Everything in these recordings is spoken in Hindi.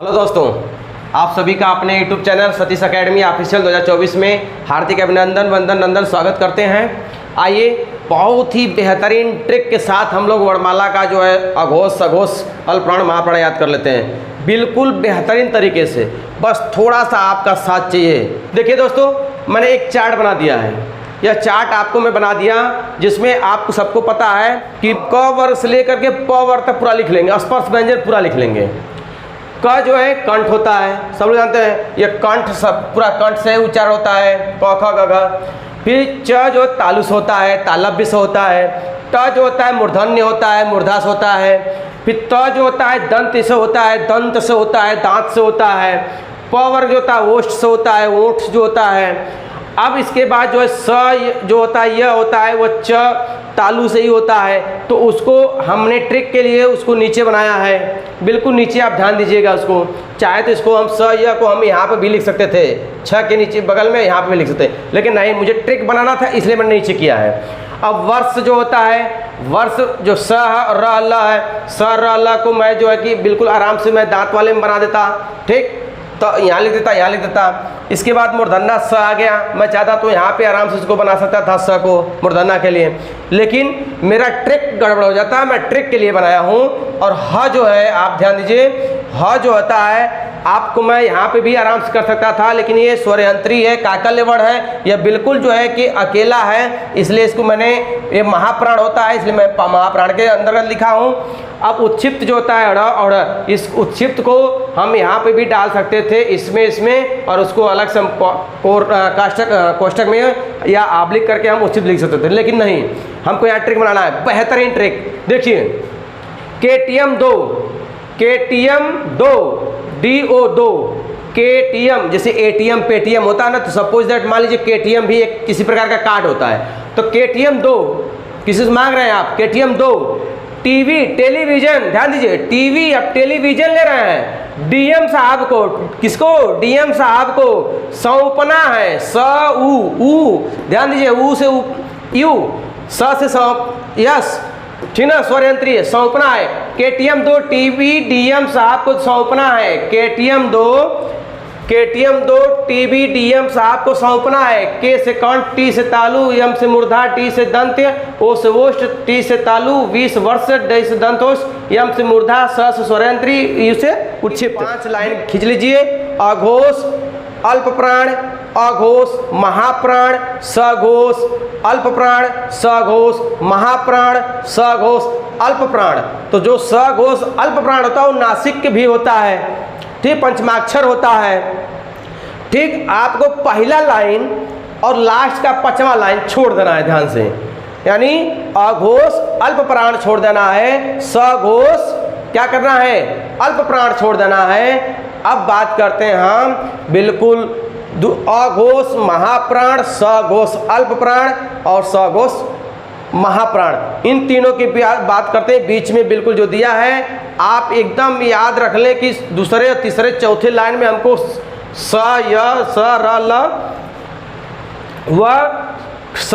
हेलो दोस्तों, आप सभी का अपने YouTube channel Satish academy official 2024 में हार्दिक अभिनंदन वंदन नंदन स्वागत करते हैं। आइए बहुत ही बेहतरीन ट्रिक के साथ हम लोग वर्णमाला का जो है अघोष सघोष अल्पप्राण महाप्राण याद कर लेते हैं, बिल्कुल बेहतरीन तरीके से। बस थोड़ा सा आपका साथ चाहिए। देखिए दोस्तों, मैंने एक चार्ट बना दिया है। यह चार्ट आपको मैं बना दिया जिसमें आपको सबको पता है कि क वर्ग से लेकर के प वर्ग तक पूरा लिख लेंगे, स्पर्श व्यंजन पूरा लिख लेंगे। क जो है कंठ होता है, सब लोग जानते हैं। ये कंठ सब पूरा कंठ से उच्चारण होता है, क ख ग घ। फिर च जो तालुस होता है, तालव्य से होता है। त जो होता है मूर्धन्य होता है, मूर्धास होता है। फिर त जो होता है दंत से होता है, दंत से होता है, दांत से होता है। प वर्ग जो होता है ओष्ठ से होता है, ओठ जो होता है। अब इसके बाद जो है स जो होता है यह होता है वो च तालु से ही होता है। तो उसको हमने ट्रिक के लिए उसको नीचे बनाया है, बिल्कुल नीचे। आप ध्यान दीजिएगा उसको। चाहे तो इसको हम स य को हम यहाँ पे भी लिख सकते थे, छ के नीचे बगल में यहाँ पे भी लिख सकते हैं, लेकिन नहीं, मुझे ट्रिक बनाना था इसलिए मैंने नीचे किया है। अब वर्ष जो होता है, वर्ष जो स र ल है, स र ल को मैं जो है कि बिल्कुल आराम से मैं दांत वाले में बना देता, ठीक। तो यहाँ लिख देता, यहाँ लिख देता। इसके बाद मूर्धन्य स आ गया। मैं चाहता तो यहाँ पे आराम से इसको बना सकता था स को मूर्धन्य के लिए, लेकिन मेरा ट्रिक गड़बड़ हो जाता है। मैं ट्रिक के लिए बनाया हूँ। और ह जो है, आप ध्यान दीजिए, ह जो होता है आपको मैं यहाँ पे भी आराम से कर सकता था, लेकिन ये स्वरयंत्री है, काकल्य वर्ण है। यह बिल्कुल जो है कि अकेला है, इसलिए इसको मैंने, ये महाप्राण होता है इसलिए मैं महाप्राण के अंतर्गत लिखा हूँ। अब उत्क्षिप्त जो होता है और इस उत्क्षिप्त को हम यहाँ पे भी डाल सकते थे, इसमें और उसको अलग से कोष्टक में या आबलिक करके हम उत्क्षिप्त लिख सकते थे, लेकिन नहीं, हमको यहाँ ट्रिक बनाना है, बेहतरीन ट्रिक। देखिए, KTM 2, KTM 2, DO 2, KTM, जैसे ATM पेटीएम होता है ना, तो सपोज दैट मान लीजिए KTM भी एक किसी प्रकार का कार्ड होता है। तो KTM 2 किसी से मांग रहे हैं आप, KTM 2। टीवी टेलीविजन, ध्यान दीजिए, टीवी अब टेलीविजन ले रहे हैं। DM साहब को, किसको? DM साहब को सौंपना है, स उ, ध्यान दीजिए, उ से यू, स से सौंप, यस, ठीक ना, स्वरयंत्री है, सौंपना है। KTM 2 टीवी DM साहब को सौंपना है। KTM 2 टीवी DM साहब को सौंपना है। K से कंठ, T से तालु, M से मूर्धा, T से दंत्य, O से ओष्ठ, T से तालु, V से वर्ष, D से दंतोष्ठ, M से मूर्धा, स से स्वरयंत्री, U से उत्क्षिप्त। 5 लाइन खींच लीजिए। अघोष अल्पप्राण, अघोष महाप्राण, सघोष अल्पप्राण, सघोष महाप्राण, सघोष अल्पप्राण। तो जो सघोष अल्पप्राण होता है वो नासिक भी होता है, ठीक, पंचमाक्षर होता है, ठीक। आपको पहला लाइन और लास्ट का 5वां लाइन छोड़ देना है ध्यान से, यानी अघोष अल्पप्राण छोड़ देना है, सघोष क्या करना है, अल्पप्राण छोड़ देना है। अब बात करते हैं हम बिल्कुल अघोष महाप्राण, सघोष अल्पप्राण और सघोष महाप्राण, इन तीनों की बात करते हैं। बीच में बिल्कुल जो दिया है आप एकदम याद रख लें कि दूसरे तीसरे चौथे लाइन में हमको स य स र ल व स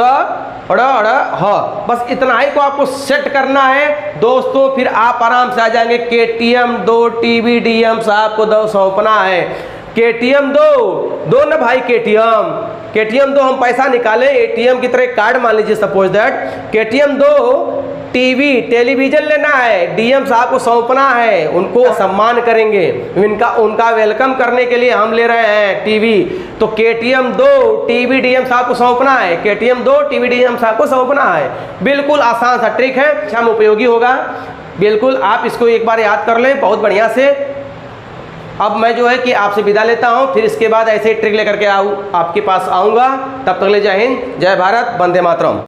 ड़ ह, बस इतना ही को आपको सेट करना है दोस्तों। फिर आप आराम से आ जाएंगे। KTM 2 टीवी DM साहब को 2 सौंपना है। KTM 2 ना भाई, KTM 2 हम पैसा निकालें, ATM की तरह कार्ड मान लीजिए, suppose that. KTM 2 TV television लेना है, DM साहब को सौंपना है, उनको सम्मान करेंगे, उनका वेलकम करने के लिए हम ले रहे हैं टीवी। तो KTM 2 टीवी DM साहब को सौंपना है, KTM 2 टीवी DM साहब को सौंपना है। बिल्कुल आसान सा ट्रिक है, अच्छा उपयोगी होगा, बिल्कुल आप इसको एक बार याद कर लें बहुत बढ़िया से। अब मैं जो है कि आपसे विदा लेता हूं, फिर इसके बाद ऐसे ट्रिक लेकर के आपके पास आऊँगा। तब तक ले जय हिंद, जय भारत, वंदे मातरम।